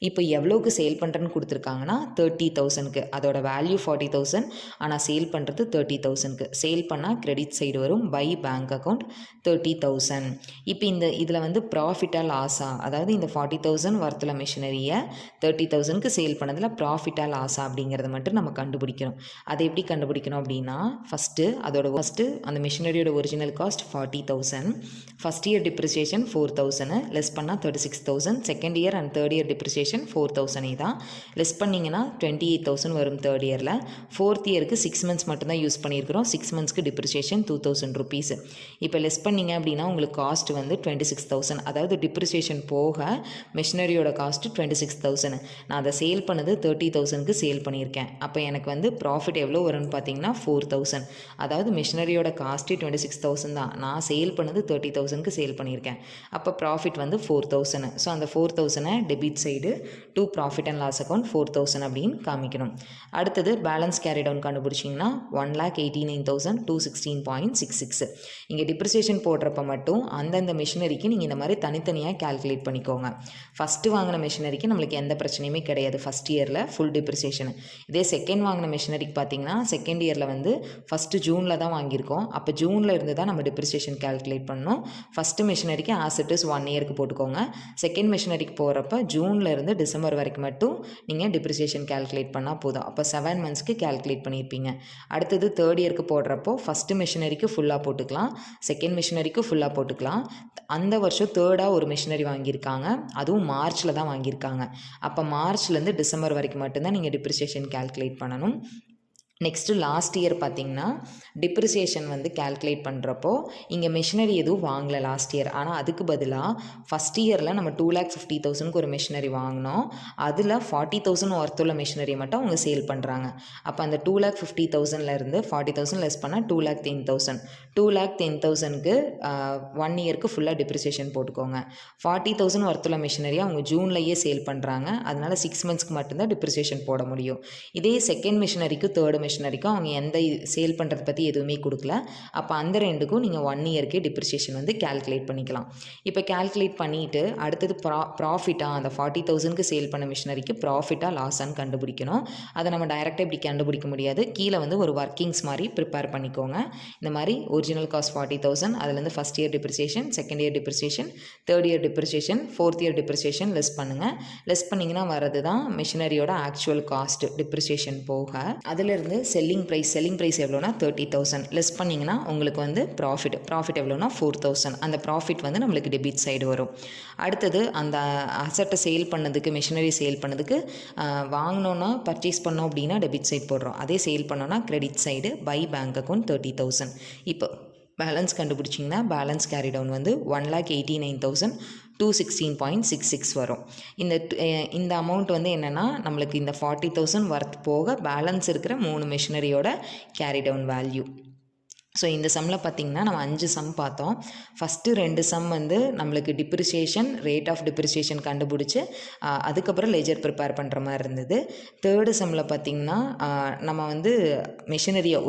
இப்போ எவ்வளோக்கு சேல் பண்ணுறேன்னு கொடுத்துருக்காங்கன்னா 30,000க்கு. அதோட வேல்யூ 40,000, ஆனால் சேல் பண்ணுறது 30,000க்கு. சேல் பண்ணால் கிரெடிட் சைடு வரும். By bank account 30,000. இப்போ இதில் வந்து ப்ராஃபிட்டாக லாஸா, அதாவது இந்த 40,000 ஒர்த்தில் மிஷினரியை 30,000க்கு சேல் பண்ணதில் ப்ராஃபிட்டாக லாஸா அப்படிங்கிறத மட்டும் நம்ம கண்டுபிடிக்கணும். அதை எப்படி கண்டுபிடிக்கணும் அப்படின்னா ஃபஸ்ட்டு அந்த மிஷினரியோட original cost 40,000, first year depreciation 4,000 less பண்ணால் 36,000, second year and third year depreciation 4,000 தான் லெஸ் பண்ணிங்கன்னா 28,000 வரும் தேர்ட் இயரில். ஃபோர்த் இயருக்கு 6 மந்த்ஸ் மட்டும்தான் யூஸ் பண்ணியிருக்கிறோம். 6 மந்த்ஸ்க்கு டிப்ரிசியேஷன் 2,000 rupees. இப்போ லெஸ் பண்ணிங்க அப்படின்னா உங்களுக்கு காஸ்ட் வந்து 26,000, அதாவது டிப்ரிசியேஷன் போக மிஷினரியோட காஸ்ட்டு 26,000. நான் அதை சேல் பண்ணது 30,000க்கு சேல் பண்ணியிருக்கேன். அப்போ எனக்கு வந்து ப்ராஃபிட் எவ்வளோ வரும்னு பார்த்தீங்கன்னா 4,000. அதாவது மிஷினரியோட காஸ்ட்டு 26,000 தான், நான் சேல் பண்ணது 30,000க்கு சேல் பண்ணியிருக்கேன். அப்போ ப்ராஃபிட் வந்து 4,000. ஸோ அந்த 4,000 debit side to profit and loss account 4,000 அப்படின்னு காமிக்கணும். அடுத்தது பேலன்ஸ் கேரி டவுன் கண்டுபிடிச்சிங்கன்னா 1,89,216.66. இங்கே டிப்ரிசியேஷன் போடுறப்ப மட்டும் அந்தந்த மிஷினரிக்கு நீங்கள் இந்த மாதிரி தனித்தனியாக கேல்குலேட் பண்ணிக்கோங்க. ஃபஸ்ட்டு வாங்கின மிஷினரிக்கு நம்மளுக்கு எந்த பிரச்சனையுமே கிடையாது, ஃபஸ்ட் இயரில் ஃபுல் டிப்ரிசியேஷன். இதே செகண்ட் வாங்கின மிஷினரிக்கு பார்த்தீங்கன்னா செகண்ட் இயரில் வந்து ஃபஸ்ட்டு ஜூனில் தான் வாங்கியிருக்கோம். அப்போ ஜூனில் இருந்து தான் நம்ம டிப்ரிசியேஷன் கேல்குலேட் பண்ணணும். ஃபஸ்ட்டு மிஷினரிக்கு ஆஸ் இட் இஸ் 1 இயருக்கு போட்டுக்கோங்க. செகண்ட் மிஷினரிக்கு போகிறப்ப ஜூனில் இருந்து டிசம்பர் வரைக்கும் மட்டும் நீங்கள் டிப்ரிசியேஷன் கேல்குலேட் பண்ணால் போதும். அப்போ 7 மந்த்ஸ்க்கு கேல்குலேட் பண்ணியிருப்பீங்க. அடுத்தது தேர்ட் இயருக்கு போடுறப்போ ஃபஸ்ட்டு மிஷினரிக்கு ஃபுல்லாக போட்டுக்கலாம், செகண்ட் மிஷினரிக்கு ஃபுல்லாக போட்டுக்கலாம். அந்த வருஷம் தேர்டாக ஒரு மிஷினரி வாங்கியிருக்காங்க, அதுவும் மார்ச்சில் தான் வாங்கியிருக்காங்க. அப்போ மார்ச்லேருந்து டிசம்பர் வரைக்கும் மட்டும்தான் நீங்கள் டிப்ரிசியேஷன் கேல்குலேட் பண்ணணும். நெக்ஸ்ட்டு லாஸ்ட் இயர் பார்த்திங்கன்னா டிப்ரிசியேஷன் வந்து கேல்குலேட் பண்ணுறப்போ இங்கே மிஷினரி எதுவும் வாங்கலை லாஸ்ட் இயர். ஆனால் அதுக்கு பதிலாக ஃபஸ்ட் இயரில் நம்ம 2,50,000க்கு ஒரு மிஷினரி வாங்கினோம். அதில் 40,000 ஒர்த்துள்ள மிஷினரி மட்டும் அவங்க சேல் பண்ணுறாங்க. அப்போ அந்த 2,50,000லேருந்து 40,000 லெஸ் பண்ணால் 2,10,000. 2,10,000க்கு 1 இயருக்கு ஃபுல்லாக டிப்ரிசியேஷன் போட்டுக்கோங்க. 40,000 ஒர்த்துள்ள மிஷினரி அவங்க ஜூன்லேயே சேல் பண்ணுறாங்க, அதனால் 6 மந்த்ஸ்க்கு மட்டும்தான் டிப்ரிசியேஷன் போட முடியும். இதே செகண்ட் மிஷினரிக்கு தேர்டு மிஷினரிக்கும் அவங்க எந்த சேல் பண்ணுறதை பற்றி எதுவுமே கொடுக்கல. அப்போ அந்த ரெண்டுக்கும் நீங்கள் 1 இயர்க்கே டிப்ரிசியேஷன் வந்து கேல்குலேட் பண்ணிக்கலாம். இப்போ கேல்குலேட் பண்ணிவிட்டு அடுத்தது ப்ராஃபிட்டாக அந்த 40,000க்கு சேல் பண்ண மிஷினரிக்கு ப்ராஃபிட்டாக லாஸான்னு கண்டுபிடிக்கணும். அதை நம்ம டைரெக்டாக இப்படி கண்டுபிடிக்க முடியாது. கீழே வந்து ஒரு ஒர்க்கிங்ஸ் மாதிரி ப்ரிப்பேர் பண்ணிக்கோங்க. இந்த மாதிரி ஒரிஜினல் காஸ்ட் 40,000, அதுலேருந்து first year depreciation, second year depreciation, third year depreciation, fourth year depreciation less பண்ணுங்கள். லெஸ் பண்ணிங்கன்னா வரது தான் மிஷினரியோட ஆக்சுவல் காஸ்ட் டிப்ரிசியேஷன் போக. அதிலிருந்து செல்லிங் ப்ரைஸ் எவ்வளோனா 30,000 லெஸ் பண்ணிங்கன்னா உங்களுக்கு வந்து ப்ராஃபிட் எவ்வளோனா 4,000. அந்த ப்ராஃபிட் வந்து நம்மளுக்கு டெபிட் சைடு வரும். அடுத்தது அந்த அசட்டை சேல் பண்ணதுக்கு, மிஷினரி சேல் பண்ணதுக்கு வாங்கினோன்னா பர்ச்சேஸ் பண்ணோம் அப்படின்னா டெபிட் சைடு போடுறோம். அதே சேல் பண்ணோன்னா credit side by bank account 30,000. இப்போ பேலன்ஸ் கண்டுபிடிச்சிங்கன்னா பேலன்ஸ் கேரி டவுன் வந்து 1,89,216.66 வரும். இந்த அமௌண்ட் வந்து என்னென்னா நம்மளுக்கு இந்த 40,000 ஒர்த் போக பேலன்ஸ் இருக்கிற 3 மிஷினரியோட கேரி டவுன் வேல்யூ. ஸோ இந்த சம்மில் பார்த்திங்கன்னா நம்ம 5 சம் பார்த்தோம். ஃபஸ்ட்டு 2 சம் வந்து நம்மளுக்கு டிப்ரிசியேஷன், ரேட் ஆஃப் டிப்ரிசியேஷன் கண்டுபிடிச்சி அதுக்கப்புறம் லெஜர் ப்ரிப்பேர் பண்ணுற மாதிரி இருந்தது. தேர்டு சம்மில் பார்த்திங்கன்னா நம்ம வந்து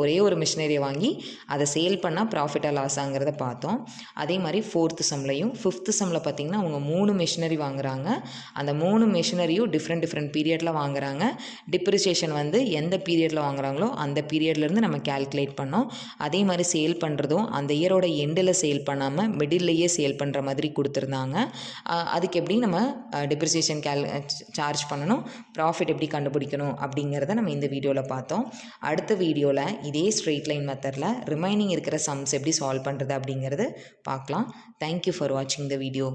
ஒரே ஒரு மிஷினரியை வாங்கி அதை சேல் பண்ணால் ப்ராஃபிட்டாக லாஸ் ஆங்கிறத பார்த்தோம். அதே மாதிரி ஃபோர்த்து சம்லையும். ஃபிஃப்த்து சம்மில் பார்த்திங்கன்னா அவங்க 3 மிஷினரி வாங்குகிறாங்க. அந்த 3 மிஷினரியும் டிஃப்ரெண்ட் பீரியடில் வாங்குகிறாங்க. டிப்ரிசியேஷன் வந்து எந்த பீரியடில் வாங்குகிறாங்களோ அந்த பீரியட்லேருந்து நம்ம கேல்குலேட் பண்ணோம். அதே மாதிரி மாதிரி சேல் பண்ணுறதும் அந்த இயரோட எண்டில் சேல் பண்ணாமல் மிடில்லையே சேல் பண்ணுற மாதிரி கொடுத்துருந்தாங்க. அதுக்கு எப்படி நம்ம டிப்ரிசியேஷன் சார்ஜ் பண்ணணும், ப்ராஃபிட் எப்படி கண்டுபிடிக்கணும் அப்படிங்கிறத நம்ம இந்த வீடியோவில் பார்த்தோம். அடுத்த வீடியோவில் இதே ஸ்ட்ரெயிட் லைன் மெத்தடில் ரிமைனிங் இருக்கிற சம்ஸ் எப்படி சால்வ் பண்ணுறது அப்படிங்கிறது பார்க்கலாம். தேங்க்யூ ஃபார் வாட்சிங் த வீடியோ.